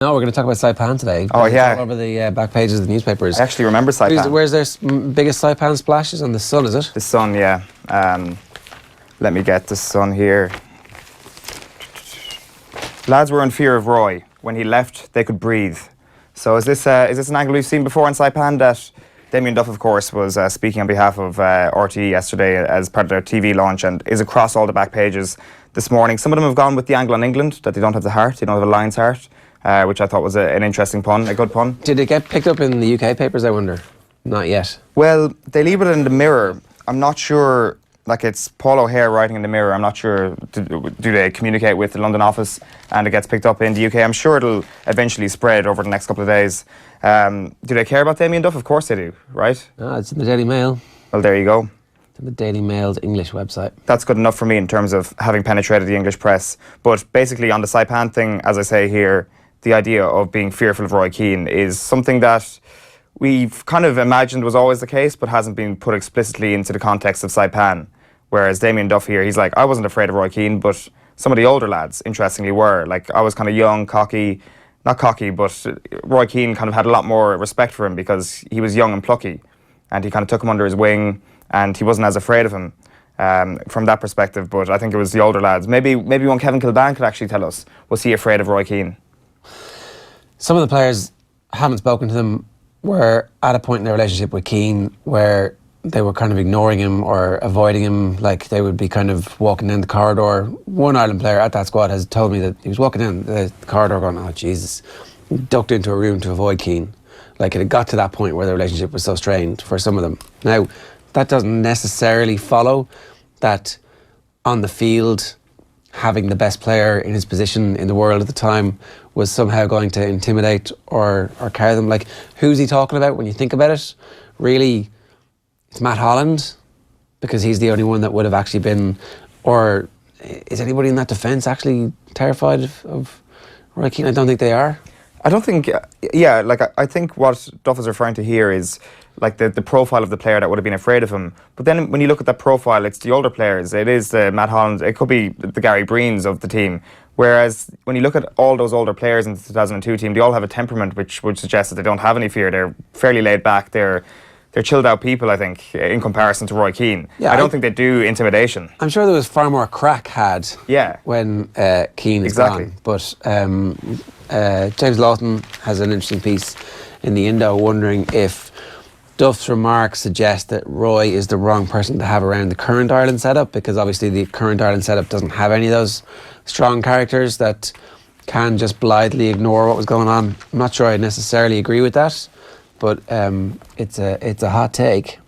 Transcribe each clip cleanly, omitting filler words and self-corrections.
No, we're going to talk about Saipan today. Oh, yeah. All over the back pages of the newspapers. I actually remember Saipan. Where's their biggest Saipan splashes? On the Sun, is it? The Sun, yeah. Let me get the Sun here. Lads were in fear of Roy. When he left, they could breathe. So is this an angle we've seen before in Saipan? That Damien Duff, of course, was speaking on behalf of RTE yesterday as part of their TV launch and is across all the back pages this morning. Some of them have gone with the angle on England, that they don't have the heart, they don't have a lion's heart. Which I thought was an interesting pun, a good pun. Did it get picked up in the UK papers, I wonder? Not yet. Well, they leave it in the Mirror. I'm not sure, like it's Paul O'Hare writing in the Mirror. I'm not sure, do they communicate with the London office and it gets picked up in the UK? I'm sure it'll eventually spread over the next couple of days. Do they care about Damien Duff? Of course they do, right? It's in the Daily Mail. Well, there you go. It's in the Daily Mail's English website. That's good enough for me in terms of having penetrated the English press. But basically on the Saipan thing, as I say here, the idea of being fearful of Roy Keane is something that we've kind of imagined was always the case, but hasn't been put explicitly into the context of Saipan. Whereas Damien Duff here, he's like, I wasn't afraid of Roy Keane, but some of the older lads, interestingly, were. Like, I was kind of young, cocky, not cocky, but Roy Keane kind of had a lot more respect for him because he was young and plucky. And he kind of took him under his wing, and he wasn't as afraid of him from that perspective. But I think it was the older lads. Maybe one Kevin Kilbane could actually tell us, was he afraid of Roy Keane? Some of the players haven't spoken to them, were at a point in their relationship with Keane where they were kind of ignoring him or avoiding him, like they would be kind of walking down the corridor. One Ireland player at that squad has told me that he was walking down the corridor going, oh Jesus, he ducked into a room to avoid Keane. Like it had got to that point where the relationship was so strained for some of them. Now, that doesn't necessarily follow that on the field having the best player in his position in the world at the time was somehow going to intimidate or carry them. Like, who's he talking about when you think about it? Really, it's Matt Holland, because he's the only one that would have actually been, or is anybody in that defence actually terrified of Roy Keane? I don't think they are. I don't think, yeah, like I think what Duff is referring to here is like the profile of the player that would have been afraid of him. But then when you look at that profile, it's the older players. It is the Matt Holland, it could be the Gary Breens of the team. Whereas when you look at all those older players in the 2002 team, they all have a temperament which would suggest that they don't have any fear. They're fairly laid back. They're chilled out people, I think, in comparison to Roy Keane. Yeah, I don't think they do intimidation. I'm sure there was far more crack had when Keane is gone. But James Lawton has an interesting piece in the Indo wondering if Duff's remarks suggest that Roy is the wrong person to have around the current Ireland setup, because obviously the current Ireland setup doesn't have any of those strong characters that can just blithely ignore what was going on. I'm not sure I necessarily agree with that, but it's a hot take.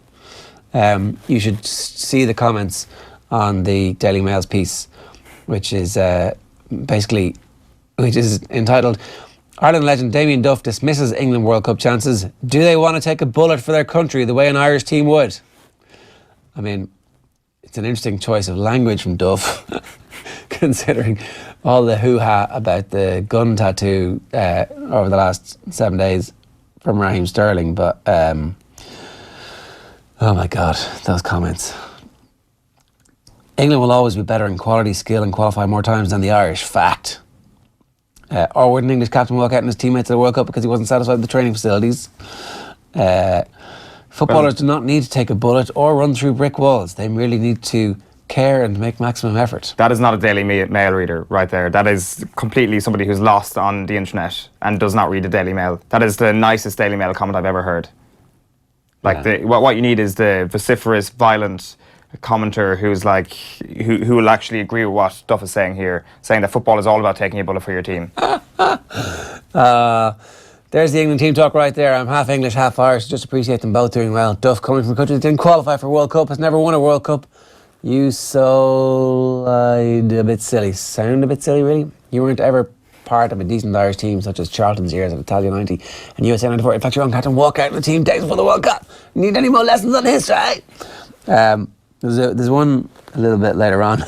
You should see the comments on the Daily Mail's piece, which is entitled, Ireland legend Damien Duff dismisses England World Cup chances. Do they want to take a bullet for their country the way an Irish team would? I mean, it's an interesting choice of language from Duff, considering all the hoo-ha about the gun tattoo over the last 7 days from Raheem Sterling. But, oh my God, those comments. England will always be better in quality, skill and qualify more times than the Irish. Fact. Or would an English captain walk out on his teammates at the World Cup because he wasn't satisfied with the training facilities? Footballers do not need to take a bullet or run through brick walls. They merely need to care and make maximum effort. That is not a Daily Mail reader right there. That is completely somebody who's lost on the internet and does not read the Daily Mail. That is the nicest Daily Mail comment I've ever heard. Like what you need is the vociferous, violent commenter who's like who will actually agree with what Duff is saying here, saying that football is all about taking a bullet for your team. There's the England team talk right there. I'm half English, half Irish. Just appreciate them both doing well. Duff, coming from a country that didn't qualify for a World Cup, has never won a World Cup. You sound a bit silly. Sound a bit silly, really? You weren't ever part of a decent Irish team such as Charlton's years at Italia 90 and USA 94. In fact, your own captain walk out in the team days before the World Cup. Need any more lessons on history? There's one a little bit later on.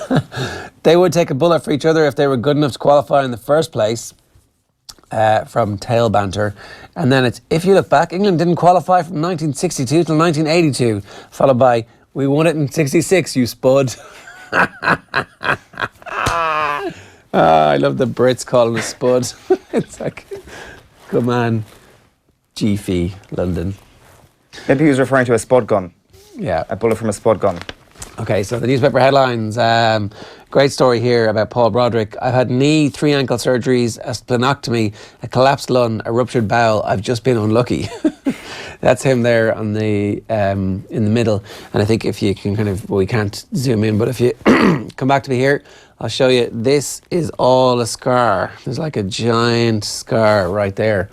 They would take a bullet for each other if they were good enough to qualify in the first place, from Tail Banter. And then it's, if you look back, England didn't qualify from 1962 till 1982, followed by, we won it in 66, you spud. I love the Brits calling us spud. It's like, Good man. G-Fee, London. Maybe he was referring to a spud gun. Yeah. A bullet from a spud gun. Okay, so the newspaper headlines. Great story here about Paul Broderick. I've had knee, 3 ankle surgeries, a splenectomy, a collapsed lung, a ruptured bowel. I've just been unlucky. That's him there on the in the middle. And I think if you can kind of, well, we can't zoom in, but if you come back to me here, I'll show you. This is all a scar. There's like a giant scar right there,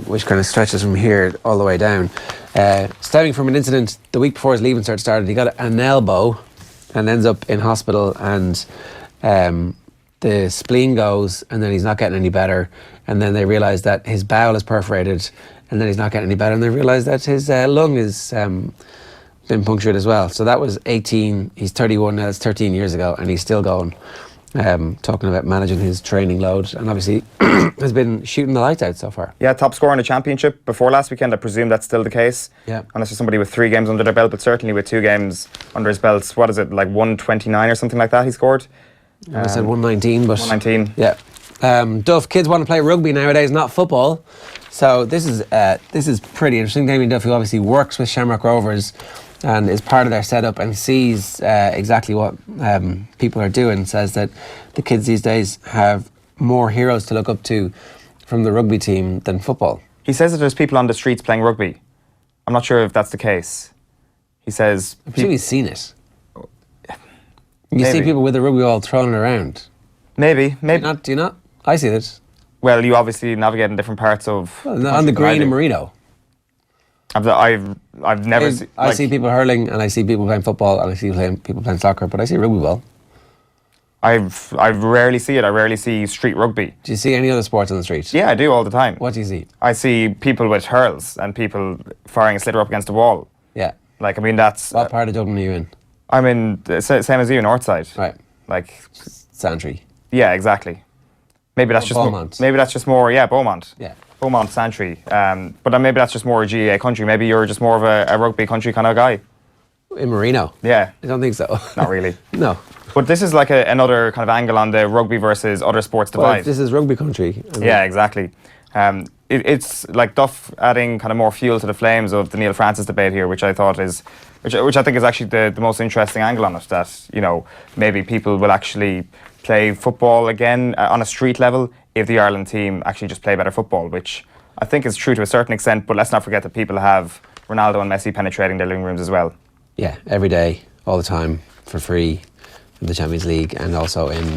which kind of stretches from here all the way down. Stemming from an incident the week before his leaving cert started, he got an elbow and ends up in hospital, and the spleen goes, and then he's not getting any better, and then they realise that his bowel is perforated, and then he's not getting any better, and they realise that his lung is been punctured as well. So that was 18, he's 31 now, that's 13 years ago, and he's still going, talking about managing his training load, and obviously has been shooting the lights out so far. Yeah, top scorer in the championship before last weekend. I presume that's still the case. Yeah. Unless there's somebody with 3 games under their belt, but certainly with 2 games under his belt. What is it, like 129 or something like that he scored? I said 119, but... 119. Yeah. Duff, kids want to play rugby nowadays, not football. So this is pretty interesting. Damien Duff, who obviously works with Shamrock Rovers and is part of their setup and sees exactly what people are doing, says that the kids these days have more heroes to look up to from the rugby team than football. He says that there's people on the streets playing rugby. I'm not sure if that's the case. He says... I'm sure he's seen it. You Maybe. see people with a rugby ball throwing it around. Maybe. Do you not? I see it. Well, you obviously navigate in different parts of... Well, on the green in Marino. I've never seen... I see people hurling, and I see people playing football, and I see people playing soccer, but I see rugby ball. I rarely see it. I rarely see street rugby. Do you see any other sports on the street? Yeah, I do all the time. What do you see? I see people with hurls and people firing a slitter up against a wall. Yeah. Like, I mean, that's... What part of Dublin are you in? I'm in, same as you, Northside. Right. Like... Santry. Yeah, exactly. Maybe that's just Beaumont. Maybe that's just more, yeah, Beaumont. Yeah. Beaumont, Santry. But then maybe that's just more a GAA country. Maybe you're just more of a rugby country kind of guy. In Marino? Yeah. I don't think so. Not really. No. But this is like another kind of angle on the rugby versus other sports divide. Well, this is rugby country. Yeah, exactly. It's like Duff adding kind of more fuel to the flames of the Neil Francis debate here, which I thought is, which I think is actually the most interesting angle on it. That, you know, maybe people will actually play football again on a street level if the Ireland team actually just play better football, which I think is true to a certain extent. But let's not forget that people have Ronaldo and Messi penetrating their living rooms as well. Yeah, every day, all the time, for free in the Champions League and also in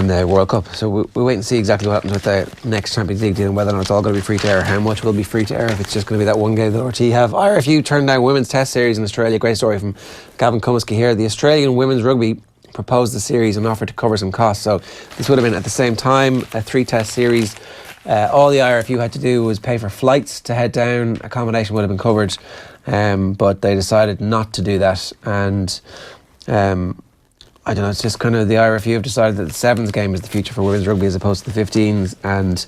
the World Cup. So we'll wait and see exactly what happens with the next Champions League deal and whether or not it's all going to be free to air, how much will be free to air, if it's just going to be that one game that RT have. IRFU turned down women's test series in Australia. Great story from Gavin Cumiskey here. The Australian women's rugby proposed the series and offered to cover some costs. So this would have been at the same time, a 3-test series. All the IRFU had to do was pay for flights to head down. Accommodation would have been covered, but they decided not to do that. And I don't know, it's just kind of the IRFU have decided that the sevens game is the future for women's rugby as opposed to the 15s, and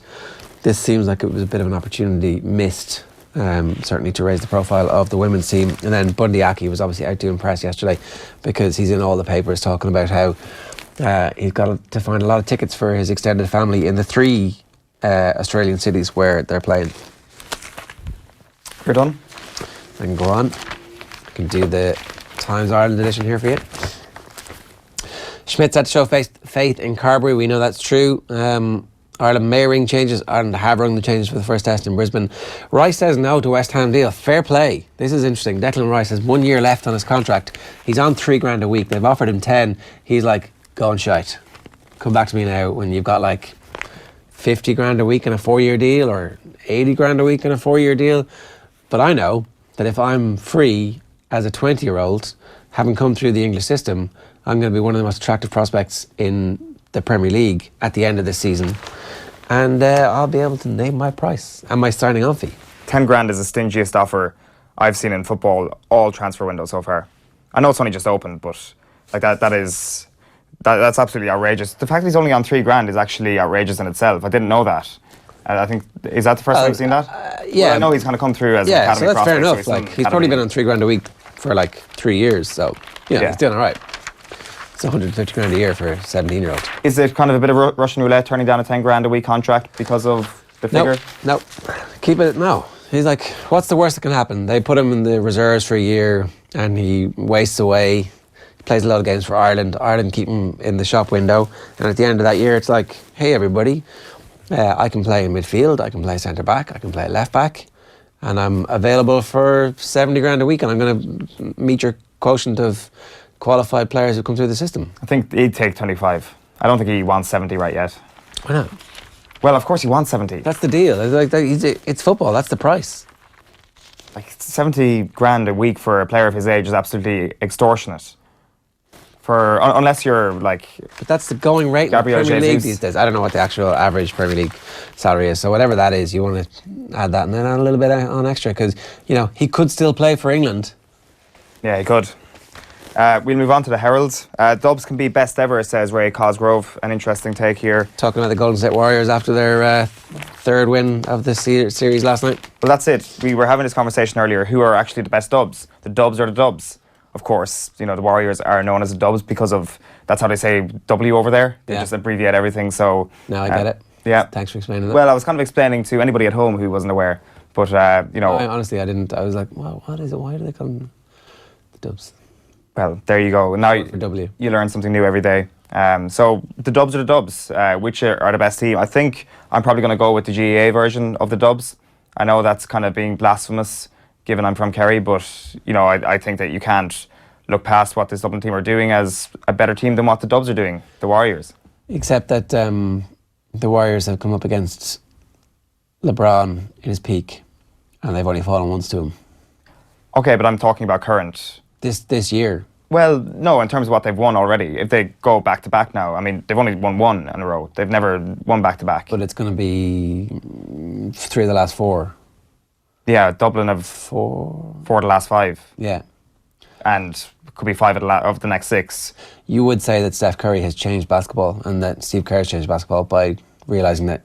this seems like it was a bit of an opportunity missed, certainly to raise the profile of the women's team. And then Bundy Aki was obviously out doing press yesterday because he's in all the papers talking about how he's got to find a lot of tickets for his extended family in the 3 Australian cities where they're playing. You're done? I can go on. I can do the Times Ireland edition here for you. Schmidt's had to show faith in Carbery. We know that's true. Ireland may ring changes. Ireland have rung the changes for the first test in Brisbane. Rice says no to West Ham deal. Fair play. This is interesting. Declan Rice has 1 year left on his contract. He's on $3,000 a week. They've offered him 10. He's like, go and shite. Come back to me now when you've got like 50 grand a week in a 4-year deal or 80 grand a week in a 4-year deal. But I know that if I'm free as a 20-year-old, having come through the English system, I'm going to be one of the most attractive prospects in the Premier League at the end of this season. And I'll be able to name my price and my signing on fee. 10 grand is the stingiest offer I've seen in football all transfer windows so far. I know it's only just opened, but like that's absolutely outrageous. The fact that he's only on 3 grand is actually outrageous in itself. I didn't know that. I think, is that the first time you've seen that? Yeah. Well, I know he's going to come through as an academy so that's fair prospect, enough. Like, he's probably been on $3,000 a week for like 3 years, so yeah, he's doing all right. It's 150 grand a year for a 17-year-old. Is it kind of a bit of Russian roulette turning down a 10 grand a week contract because of the figure? No. Keep it, no. He's like, what's the worst that can happen? They put him in the reserves for a year and he wastes away. He plays a lot of games for Ireland. Ireland keep him in the shop window. And at the end of that year, it's like, hey, everybody, I can play in midfield, I can play centre-back, I can play left-back, and I'm available for 70 grand a week, and I'm going to meet your quotient of qualified players who come through the system. I think he'd take 25. I don't think he wants 70 right yet. Why not? Well, of course he wants 70. That's the deal. It's football. That's the price. Like 70 grand a week for a player of his age is absolutely extortionate. Unless you're like... But that's the going rate in the Gabriel Premier League Jesus. these days. I don't know what the actual average Premier League salary is. So whatever that is, you want to add that and then add a little bit on extra because, you know, he could still play for England. Yeah, he could. We'll move on to the Herald. Dubs can be best ever, says Ray Cosgrove. An interesting take here. Talking about the Golden State Warriors after their third win of the series last night. Well, that's it. We were having this conversation earlier. Who are actually the best Dubs? The Dubs are the Dubs. Of course, you know, the Warriors are known as the Dubs because of, that's how they say W over there. They just abbreviate everything, so... Now I get it. Yeah. Thanks for explaining that. Well, I was kind of explaining to anybody at home who wasn't aware, but, you know... Honestly, I didn't. I was like, well, what is it? Why do they call them the Dubs? Well, there you go. Now For W. you learn something new every day. So the Dubs are the Dubs. Which are the best team? I think I'm probably going to go with the GAA version of the Dubs. I know that's kind of being blasphemous, given I'm from Kerry, but you know I think that you can't look past what this Dublin team are doing as a better team than what the Dubs are doing, the Warriors. Except that the Warriors have come up against LeBron in his peak, and they've only fallen once to him. Okay, but I'm talking about current. This year. Well, no, in terms of what they've won already. If they go back-to-back now, I mean, they've only won one in a row. They've never won back-to-back. But it's going to be 3 of the last 4. Yeah, Dublin have 4 of the last 5. Yeah. And could be 5 of the next 6. You would say that Steph Curry has changed basketball and that Steve Kerr has changed basketball by realising that,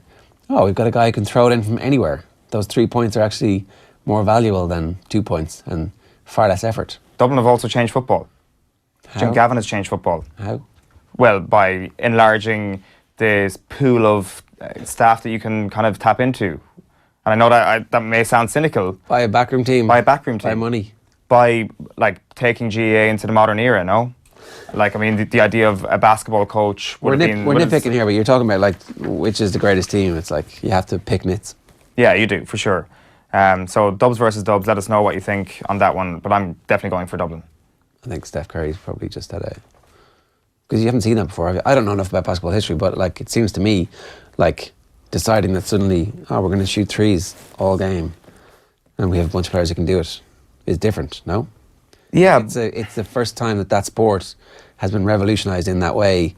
oh, we've got a guy who can throw it in from anywhere. Those 3 points are actually more valuable than 2 points and far less effort. Dublin have also changed football. How? Jim Gavin has changed football. How? Well, by enlarging this pool of staff that you can kind of tap into. And I know that may sound cynical. By a backroom team. By a backroom team. By money. By, like, taking GAA into the modern era, no? Like, I mean, the idea of a basketball coach We're would have been... nitpicking here, but you're talking about, like, which is the greatest team. It's like, you have to pick nits. Yeah, you do, for sure. So Dubs versus Dubs, let us know what you think on that one, but I'm definitely going for Dublin. I think Steph Curry's probably just had a... Because you haven't seen that before. I don't know enough about basketball history, but like it seems to me like deciding that suddenly, oh, we're going to shoot threes all game and we have a bunch of players who can do it is different, no? Yeah. It's the first time that sport has been revolutionised in that way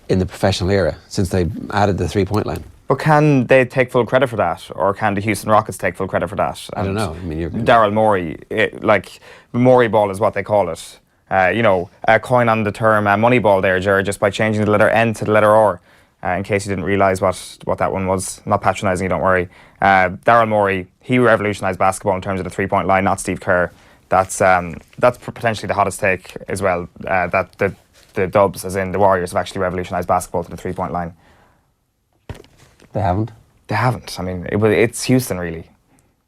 in the professional era since they added the 3-point line. But can they take full credit for that, or can the Houston Rockets take full credit for that? I don't know. I mean, Daryl Morey, like Morey ball is what they call it. You know, a coin on the term money ball there, Ger, just by changing the letter N to the letter R. In case you didn't realise what that one was. I'm not patronising you, don't worry. Daryl Morey, he revolutionised basketball in terms of the 3-point line, not Steve Kerr. That's potentially the hottest take as well. That the Dubs, as in the Warriors, have actually revolutionised basketball to the 3-point line. They haven't? They haven't. I mean, it's Houston, really.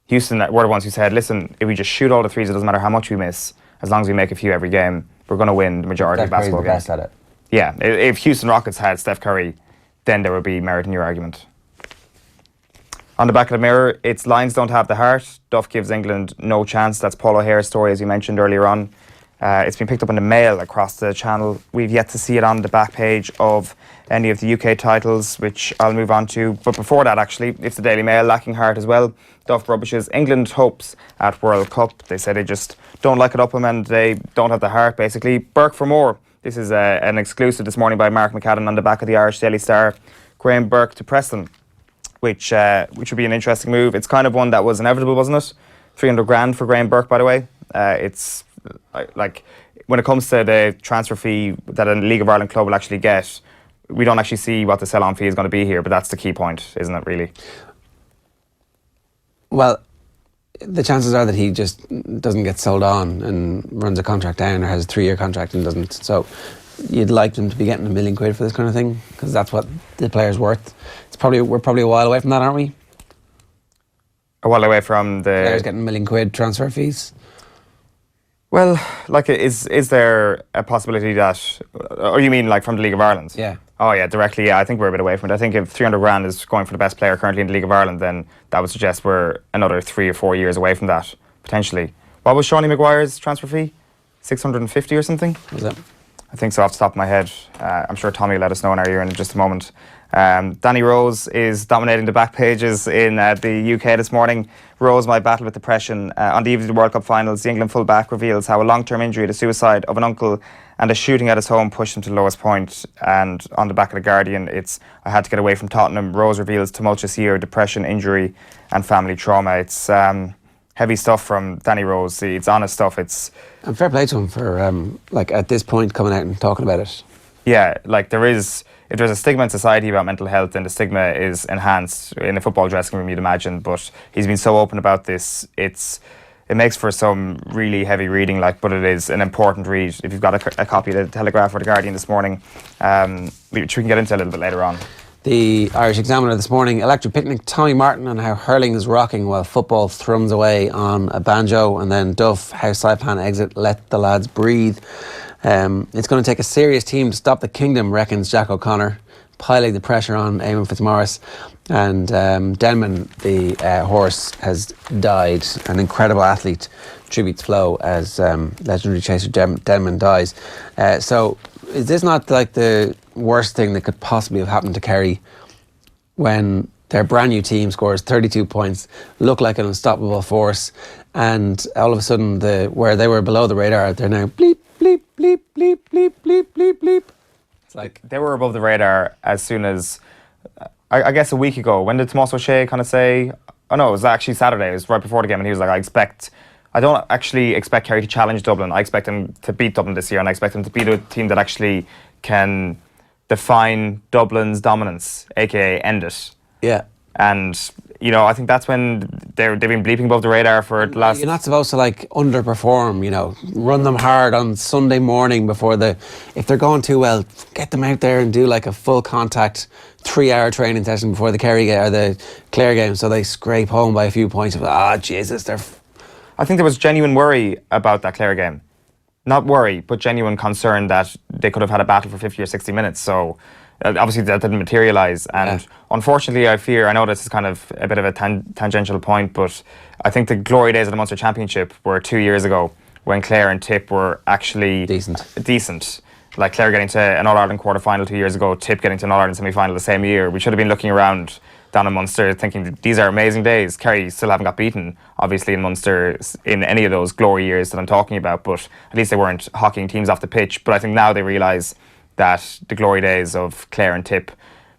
Houston were the ones who said, listen, if we just shoot all the threes, it doesn't matter how much we miss. As long as we make a few every game, we're going to win the majority of basketball games. Steph Curry's the best at it. Yeah, if Houston Rockets had Steph Curry, then there would be merit in your argument. On the back of the mirror, it's Lions don't have the heart. Duff gives England no chance. That's Paul O'Hare's story, as you mentioned earlier on. It's been picked up in the Mail across the channel. We've yet to see it on the back page of any of the UK titles, which I'll move on to. But before that, actually, it's the Daily Mail lacking heart as well. Duff rubbishes England hopes at World Cup. They say they just don't like it up them and they don't have the heart, basically. Burke for more. This is an exclusive this morning by Mark McAdam on the back of the Irish Daily Star. Graham Burke to Preston, which would be an interesting move. It's kind of one that was inevitable, wasn't it? 300 grand for Graham Burke, by the way. It's like when it comes to the transfer fee that a League of Ireland club will actually get, we don't actually see what the sell-on fee is going to be here, but that's the key point, isn't it, really? Well, the chances are that he just doesn't get sold on and runs a contract down or has a 3-year contract and doesn't. So you'd like them to be getting £1 million for this kind of thing, because that's what the player's worth. We're probably a while away from that, aren't we? A while away from the Players getting £1 million transfer fees. Well, like, is there a possibility that, or you mean like from the League of Ireland? Yeah. Oh yeah, directly. Yeah, I think we're a bit away from it. I think if 300 grand is going for the best player currently in the League of Ireland, then that would suggest we're another 3 or 4 years away from that potentially. What was Shawnee Maguire's transfer fee? 650 or something? Was it? I think so, off the top of my head. I'm sure Tommy will let us know in our ear in just a moment. Danny Rose is dominating the back pages in the UK this morning. Rose might battle with depression. On the eve of the World Cup finals, the England full-back reveals how a long-term injury, the suicide of an uncle and a shooting at his home pushed him to the lowest point. And on the back of The Guardian, it's "I had to get away from Tottenham. Rose reveals tumultuous year, depression, injury and family trauma." It's heavy stuff from Danny Rose. It's honest stuff. And fair play to him for, like, at this point coming out and talking about it. Yeah, like, if there's a stigma in society about mental health, then the stigma is enhanced in a football dressing room, you'd imagine. But he's been so open about this. It makes for some really heavy reading, like, but it is an important read. If you've got a copy of the Telegraph or the Guardian this morning, which we can get into a little bit later on. The Irish Examiner this morning: electric picnic, Tommy Martin and how hurling is rocking while football thrums away on a banjo. And then Duff, how Saipan exit let the lads breathe. It's going to take a serious team to stop the kingdom, reckons Jack O'Connor, piling the pressure on Eamon Fitzmaurice. And Denman, the horse, has died. An incredible athlete tributes Folau as legendary chaser Denman dies. So is this not like the worst thing that could possibly have happened to Kerry when their brand new team scores 32 points, look like an unstoppable force, and all of a sudden where they were below the radar, they're now bleep, bleep, bleep, bleep, bleep, bleep, bleep, bleep. It's like they were above the radar as soon as, I guess, a week ago. When did Tomás O'Shea kind of say, oh no, it was actually Saturday, it was right before the game, and he was like, I don't actually expect Kerry to challenge Dublin. I expect them to beat Dublin this year, and I expect them to beat a team that actually can define Dublin's dominance, aka end it. Yeah. And, you know, I think that's when they've been bleeping above the radar for the last... You're not supposed to, like, underperform, you know, run them hard on Sunday morning before if they're going too well, get them out there and do like a full contact 3-hour training session before the Kerry game or the Clare game, so they scrape home by a few points. Jesus, I think there was genuine worry about that Clare game. Not worry, but genuine concern that they could have had a battle for 50 or 60 minutes. So obviously that didn't materialise. And unfortunately, I know this is kind of a bit of a tangential point, but I think the glory days of the Munster Championship were 2 years ago when Clare and Tip were actually decent. Like Clare getting to an All-Ireland quarter-final 2 years ago, Tip getting to an All-Ireland semi-final the same year. We should have been looking around down in Munster thinking these are amazing days. Kerry still haven't got beaten, obviously, in Munster in any of those glory years that I'm talking about, but at least they weren't hockeying teams off the pitch. But I think now they realise that the glory days of Clare and Tip,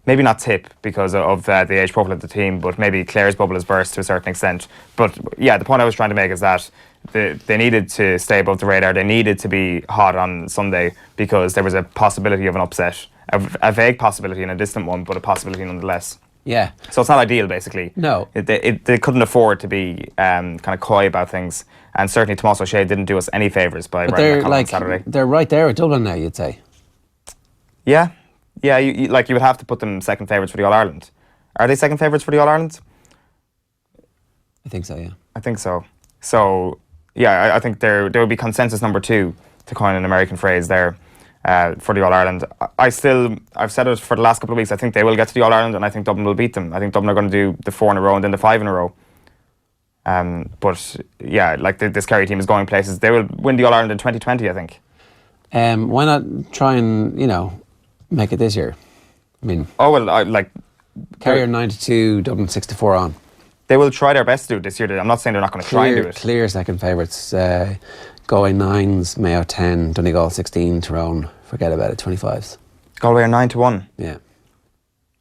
maybe not Tip because of the age profile of the team, but maybe Clare's bubble has burst to a certain extent. But yeah, the point I was trying to make is that they needed to stay above the radar. They needed to be hot on Sunday because there was a possibility of an upset, a vague possibility and a distant one, but a possibility nonetheless. Yeah. So it's not ideal, basically. No. They couldn't afford to be kind of coy about things, and certainly Tomás O'Shea didn't do us any favours by writing that column on Saturday. They're right there at Dublin now, you'd say. Yeah. You would have to put them second favourites for the All-Ireland. Are they second favourites for the All-Ireland? I think so, yeah. I think so. So, yeah, I think there would be consensus number 2, to coin an American phrase there, for the All-Ireland. I've said it for the last couple of weeks, I think they will get to the All-Ireland and I think Dublin will beat them. I think Dublin are going to do the 4 in a row and then the 5 in a row. But, yeah, like this Kerry team is going places. They will win the All-Ireland in 2020, I think. Why not try and, make it this year? I mean... Oh, well, Kerry are 92, Dublin 64 on. They will try their best to do it this year. I'm not saying they're not going to try and do it. Clear second favourites. GAA 9s, Mayo 10, Donegal 16, Tyrone, forget about it, 25s. Galway are 9-1. Yeah.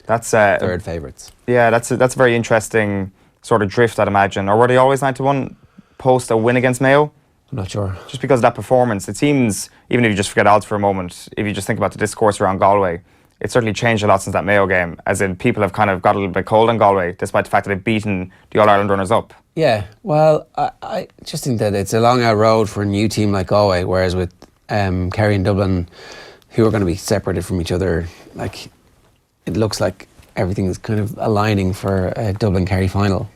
That's... third favourites. Yeah, that's a very interesting sort of drift, I'd imagine. Or were they always 9-1 post a win against Mayo? I'm not sure. Just because of that performance. It seems, even if you just forget odds for a moment, if you just think about the discourse around Galway, it's certainly changed a lot since that Mayo game, as in people have kind of got a little bit cold on Galway, despite the fact that they've beaten the All-Ireland runners-up. Yeah, well, I just think that it's a long out road for a new team like Galway, whereas with Kerry and Dublin, who are going to be separated from each other. Like, it looks like everything is kind of aligning for a Dublin Kerry final.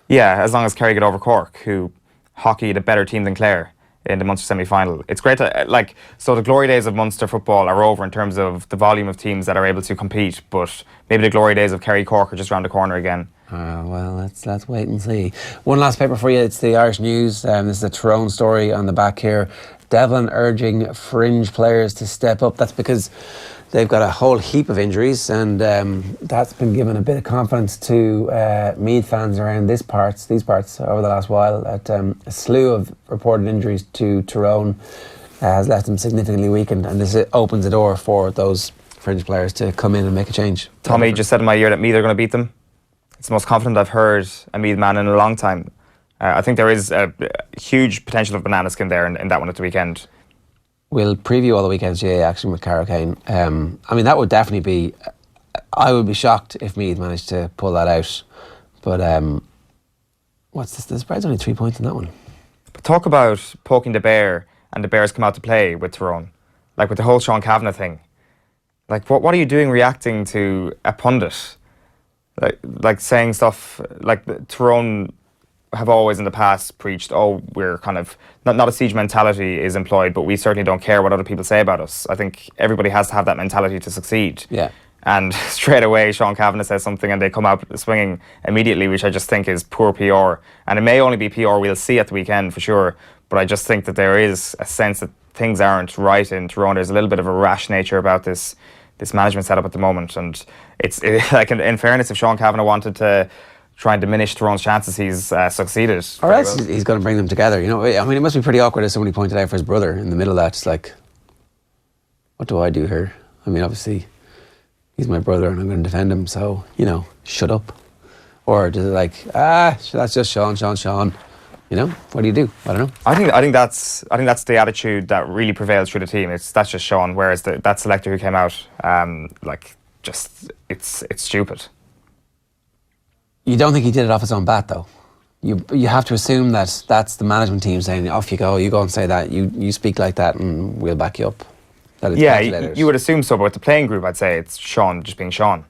Yeah, as long as Kerry get over Cork, who hockeyed a better team than Clare in the Munster semi-final. It's great to, like, so the glory days of Munster football are over in terms of the volume of teams that are able to compete, but maybe the glory days of Kerry Cork are just around the corner again. Well, let's wait and see. One last paper for you. It's the Irish News. This is a Tyrone story on the back here. Devlin urging fringe players to step up. That's because they've got a whole heap of injuries, and that's been given a bit of confidence to Meath fans around these parts over the last while. At a slew of reported injuries to Tyrone has left them significantly weakened, and this opens the door for those fringe players to come in and make a change. Tommy just said in my ear that Meath are going to beat them. It's the most confident I've heard a Meath man in a long time. I think there is a huge potential of banana skin there in that one at the weekend. We'll preview all the weekend's GAA action with Cara Kane. I mean, that would definitely be... I would be shocked if Meath managed to pull that out. But what's this? The spread's only 3 points in that one. But talk about poking the bear and the bears come out to play with Tyrone. Like with the whole Sean Kavanagh thing. Like, what are you doing reacting to a pundit? Like saying stuff like Tyrone have always in the past preached, oh, we're kind of, not a siege mentality is employed, but we certainly don't care what other people say about us. I think everybody has to have that mentality to succeed. Yeah. And straight away, Sean Kavanagh says something and they come out swinging immediately, which I just think is poor PR. And it may only be PR we'll see at the weekend for sure, but I just think that there is a sense that things aren't right in Tyrone. There's a little bit of a rash nature about this management setup at the moment. And it's like, in fairness, if Sean Kavanagh wanted to try and diminish Tyrone's chances, he's succeeded. Or else he's going to bring them together. You know, I mean, it must be pretty awkward, as somebody pointed out, for his brother in the middle of that. It's like, what do I do here? I mean, obviously, he's my brother and I'm going to defend him, so, you know, shut up. Or does it like, that's just Sean. You know, what do you do? I don't know. I think that's the attitude that really prevails through the team. That's just Sean. Whereas that selector who came out, it's stupid. You don't think he did it off his own bat, though? You have to assume that that's the management team saying, off you go and say that, you speak like that and we'll back you up. That it's yeah, you would assume so, but with the playing group, I'd say it's Sean just being Sean.